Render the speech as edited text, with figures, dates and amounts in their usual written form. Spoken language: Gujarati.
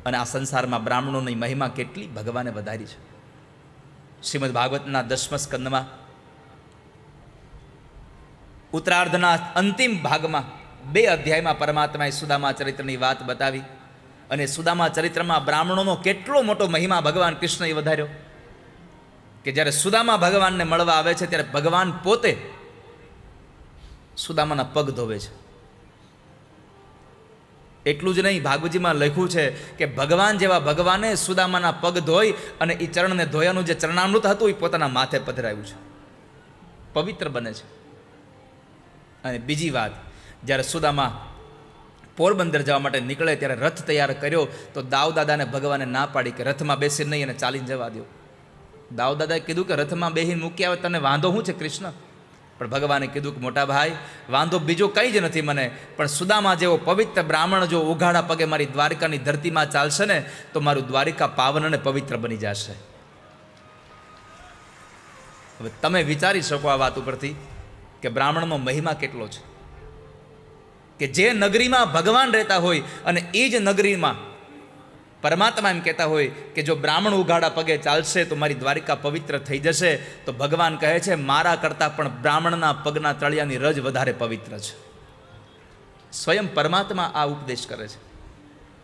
અને આ સંસારમાં બ્રાહ્મણોની મહિમા કેટલી ભગવાને વધારી છે. શ્રીમદ ભાગવતના 10મા સ્કંદમાં ઉત્તરાર્ધના અંતિમ ભાગમાં 2 અધ્યાયમાં પરમાત્માએ સુદામા ચરિત્રની વાત બતાવી અને સુદામા ચરિત્રમાં બ્રાહ્મણોનો કેટલો મોટો મહિમા ભગવાન કૃષ્ણએ વધાર્યો કે જ્યારે સુદામા ભગવાનને મળવા આવે છે ત્યારે ભગવાન પોતે સુદામાના પગ ધોવે છે. એટલું જ નહીં, ભાગવતજીમાં લખ્યું છે કે ભગવાન જેવા ભગવાને સુદામાના પગ ધોઈ અને એ ચરણને ધોયાનું જે ચરણામૃત હતું એ પોતાના માથે પધરાવ્યું છે, પવિત્ર બને છે. અને બીજી વાત, જ્યારે સુદામા પોરબંદર જવા માટે નીકળે ત્યારે રથ તૈયાર કર્યો તો દાઉદાદાને ભગવાને ના પાડી કે રથમાં બેસી નહીં અને ચાલીને જવા દો. દાઉદાદાએ કીધું કે રથમાં બેસીને મૂકી આવે તને વાંધો શું છે કૃષ્ણ? પણ ભગવાને કીધું કે મોટા ભાઈ, વાંધો બીજો કંઈ જ નથી મને, પણ સુદામા જેવો પવિત્ર બ્રાહ્મણ જો ઉઘાડા પગે મારી દ્વારિકાની ધરતીમાં ચાલશે ને તો મારું દ્વારિકા પાવન અને પવિત્ર બની જશે. હવે તમે વિચારી શકો આ વાત ઉપરથી કે બ્રાહ્મણનો મહિમા કેટલો છે, કે જે નગરીમાં ભગવાન રહેતા હોય અને એ જ નગરીમાં પરમાત્મા એમ કહેતા હોય કે જો બ્રાહ્મણ ઉઘાડા પગે ચાલશે તો મારી દ્વારિકા પવિત્ર થઈ જશે. તો ભગવાન કહે છે મારા કરતાં પણ બ્રાહ્મણના પગના તળિયાની રજ વધારે પવિત્ર છે. સ્વયં પરમાત્મા આ ઉપદેશ કરે છે.